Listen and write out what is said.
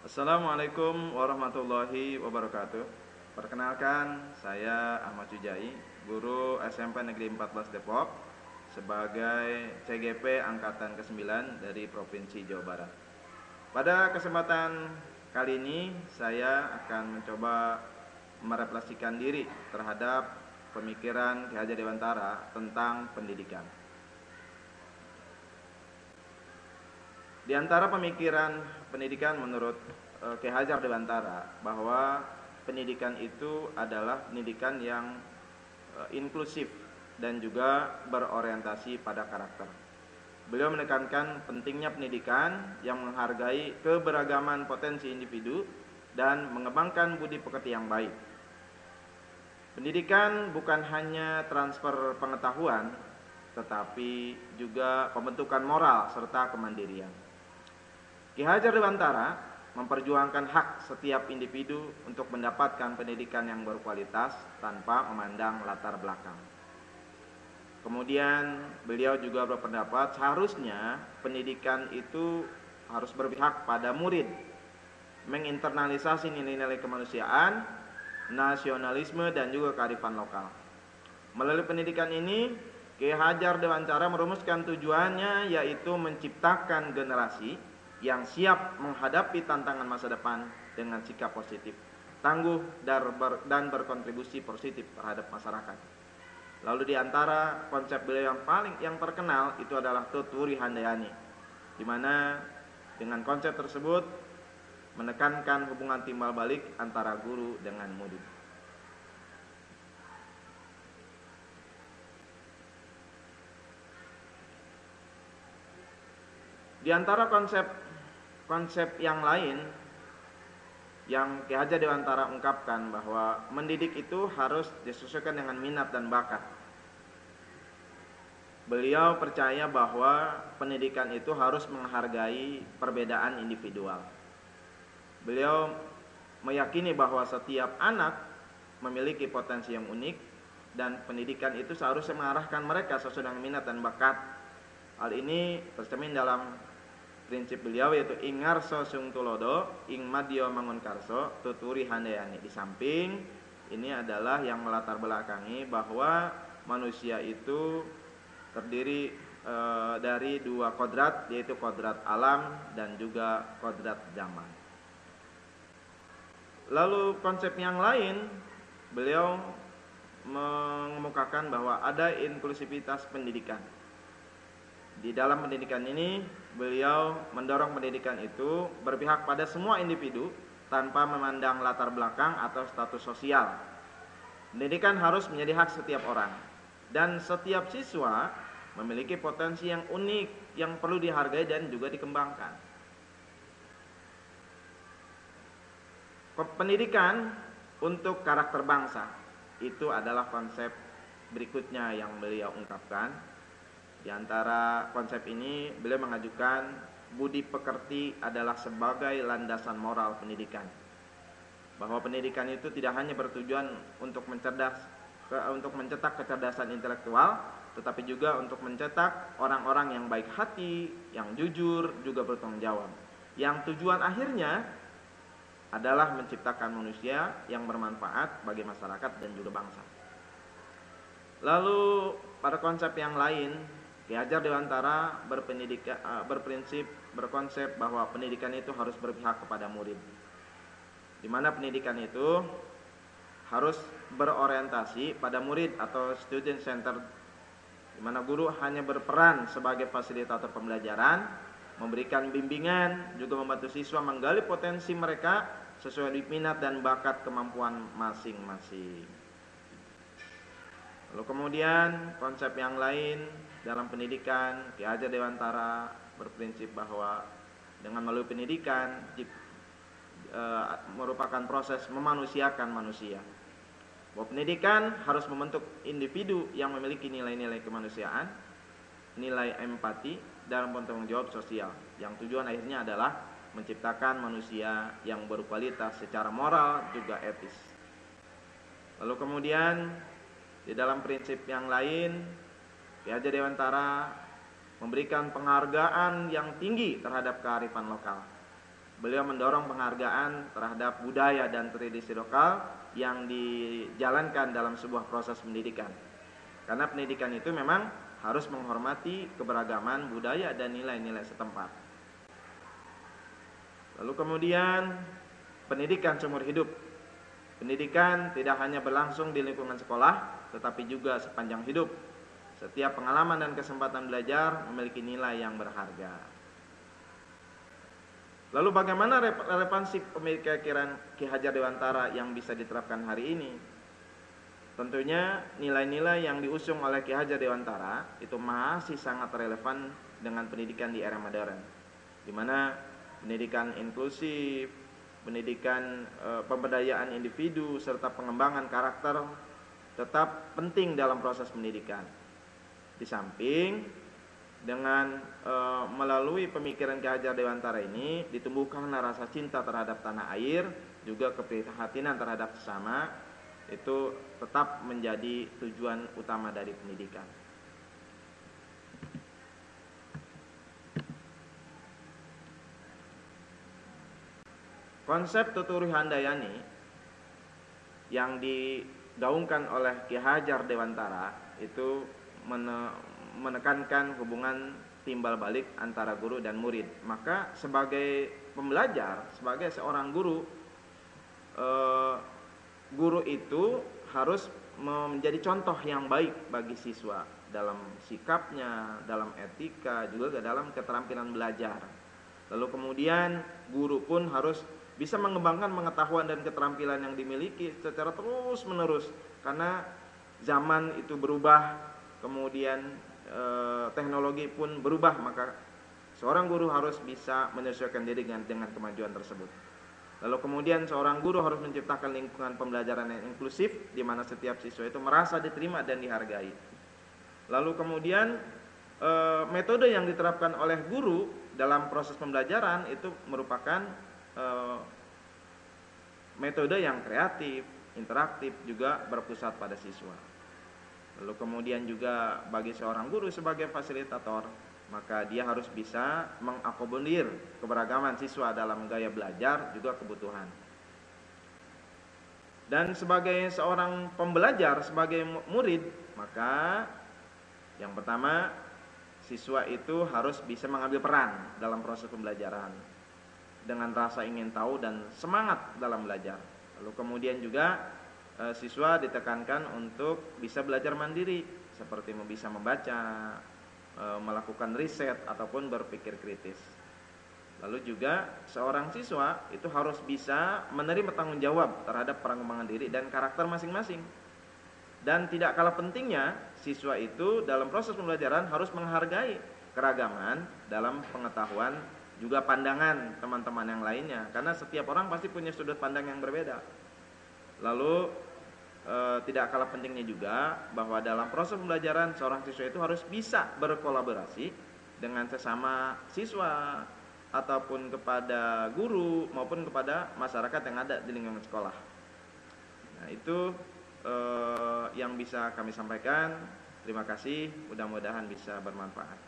Assalamualaikum warahmatullahi wabarakatuh. Perkenalkan, saya Ahmad Sujai, guru SMP Negeri 14 Depok, sebagai CGP Angkatan ke-9 dari Provinsi Jawa Barat. Pada kesempatan kali ini, saya akan mencoba merefleksikan diri terhadap pemikiran Ki Hajar Dewantara tentang pendidikan. Di antara pemikiran pendidikan menurut Ki Hajar Dewantara bahwa pendidikan itu adalah pendidikan yang inklusif dan juga berorientasi pada karakter. Beliau menekankan pentingnya pendidikan yang menghargai keberagaman potensi individu dan mengembangkan budi pekerti yang baik. Pendidikan bukan hanya transfer pengetahuan, tetapi juga pembentukan moral serta kemandirian. Ki Hajar Dewantara memperjuangkan hak setiap individu untuk mendapatkan pendidikan yang berkualitas tanpa memandang latar belakang. Kemudian beliau juga berpendapat seharusnya pendidikan itu harus berpihak pada murid, menginternalisasi nilai-nilai kemanusiaan, nasionalisme dan juga kearifan lokal. Melalui pendidikan ini, Ki Hajar Dewantara merumuskan tujuannya, yaitu menciptakan generasi yang siap menghadapi tantangan masa depan dengan sikap positif, tangguh dan berkontribusi positif terhadap masyarakat. Lalu di antara konsep beliau yang terkenal itu adalah Tuturi Handayani, di mana dengan konsep tersebut menekankan hubungan timbal balik antara guru dengan murid. Di antara konsep yang lain yang Ki Hajar Dewantara ungkapkan bahwa mendidik itu harus disesuaikan dengan minat dan bakat. Beliau percaya bahwa pendidikan itu harus menghargai perbedaan individual. Beliau meyakini bahwa setiap anak memiliki potensi yang unik dan pendidikan itu seharusnya mengarahkan mereka sesuai dengan minat dan bakat. Hal ini tercermin dalam prinsip beliau, yaitu ingarso sung tulodo ing madyo mangunkarso tuturi handayani. Di samping ini adalah yang melatar belakangi bahwa manusia itu terdiri dari dua kodrat, yaitu kodrat alam dan juga kodrat zaman. Lalu konsep yang lain, beliau mengemukakan bahwa ada inklusivitas pendidikan. Di dalam pendidikan ini, beliau mendorong pendidikan itu berpihak pada semua individu tanpa memandang latar belakang atau status sosial. Pendidikan harus menjadi hak setiap orang, dan setiap siswa memiliki potensi yang unik yang perlu dihargai dan juga dikembangkan. Pendidikan untuk karakter bangsa itu adalah konsep berikutnya yang beliau ungkapkan. Di antara konsep ini, beliau mengajukan budi pekerti adalah sebagai landasan moral pendidikan. Bahwa pendidikan itu tidak hanya bertujuan untuk mencetak kecerdasan intelektual, tetapi juga untuk mencetak orang-orang yang baik hati, yang jujur, juga bertanggung jawab. Yang tujuan akhirnya adalah menciptakan manusia yang bermanfaat bagi masyarakat dan juga bangsa. Lalu pada konsep yang lain, Ki Hajar Dewantara berkonsep bahwa pendidikan itu harus berpihak kepada murid, di mana pendidikan itu harus berorientasi pada murid atau student center, di mana guru hanya berperan sebagai fasilitator pembelajaran, memberikan bimbingan, juga membantu siswa menggali potensi mereka sesuai minat dan bakat kemampuan masing-masing. Lalu kemudian konsep yang lain dalam pendidikan, Ki Hajar Dewantara berprinsip bahwa dengan melalui pendidikan merupakan proses memanusiakan manusia. Bahwa pendidikan harus membentuk individu yang memiliki nilai-nilai kemanusiaan, nilai empati dalam bertanggung jawab sosial, yang tujuan akhirnya adalah menciptakan manusia yang berkualitas secara moral juga etis. Lalu kemudian di dalam prinsip yang lain, Ki Hajar Dewantara memberikan penghargaan yang tinggi terhadap kearifan lokal. Beliau mendorong penghargaan terhadap budaya dan tradisi lokal yang dijalankan dalam sebuah proses pendidikan. Karena pendidikan itu memang harus menghormati keberagaman budaya dan nilai-nilai setempat. Lalu kemudian pendidikan seumur hidup. Pendidikan tidak hanya berlangsung di lingkungan sekolah, tetapi juga sepanjang hidup. Setiap pengalaman dan kesempatan belajar memiliki nilai yang berharga. Lalu bagaimana relevansi pemikiran Ki Hajar Dewantara yang bisa diterapkan hari ini? Tentunya nilai-nilai yang diusung oleh Ki Hajar Dewantara itu masih sangat relevan dengan pendidikan di era modern, di mana pendidikan inklusif, pendidikan pemberdayaan individu serta pengembangan karakter tetap penting dalam proses pendidikan. Di samping dengan melalui pemikiran Ki Hajar Dewantara ini ditumbuhkanlah rasa cinta terhadap tanah air, juga keprihatinan terhadap sesama, itu tetap menjadi tujuan utama dari pendidikan. Konsep Tuturi Handayani yang digaungkan oleh Ki Hajar Dewantara itu menekankan hubungan timbal balik antara guru dan murid. Maka sebagai pembelajar, sebagai seorang guru, guru itu harus menjadi contoh yang baik bagi siswa dalam sikapnya, dalam etika, juga dalam keterampilan belajar. Lalu kemudian guru pun harus bisa mengembangkan pengetahuan dan keterampilan yang dimiliki secara terus menerus, karena zaman itu berubah, kemudian teknologi pun berubah, maka seorang guru harus bisa menyesuaikan diri dengan kemajuan tersebut. Lalu kemudian seorang guru harus menciptakan lingkungan pembelajaran yang inklusif, di mana setiap siswa itu merasa diterima dan dihargai. Lalu kemudian metode yang diterapkan oleh guru dalam proses pembelajaran itu merupakan metode yang kreatif, interaktif, juga berpusat pada siswa. Lalu kemudian juga bagi seorang guru sebagai fasilitator, maka dia harus bisa mengakomodir keberagaman siswa dalam gaya belajar, juga kebutuhan. Dan sebagai seorang pembelajar, sebagai murid, maka yang pertama, siswa itu harus bisa mengambil peran dalam proses pembelajaran dengan rasa ingin tahu dan semangat dalam belajar. Lalu kemudian juga siswa ditekankan untuk bisa belajar mandiri, seperti bisa membaca, melakukan riset, ataupun berpikir kritis. Lalu juga seorang siswa itu harus bisa menerima tanggung jawab terhadap pengembangan diri dan karakter masing-masing. Dan tidak kalah pentingnya, siswa itu dalam proses pembelajaran harus menghargai keragaman dalam pengetahuan, juga pandangan teman-teman yang lainnya, karena setiap orang pasti punya sudut pandang yang berbeda. Lalu tidak kalah pentingnya juga bahwa dalam proses pembelajaran seorang siswa itu harus bisa berkolaborasi dengan sesama siswa, ataupun kepada guru maupun kepada masyarakat yang ada di lingkungan sekolah. Nah, itu yang bisa kami sampaikan. Terima kasih, mudah-mudahan bisa bermanfaat.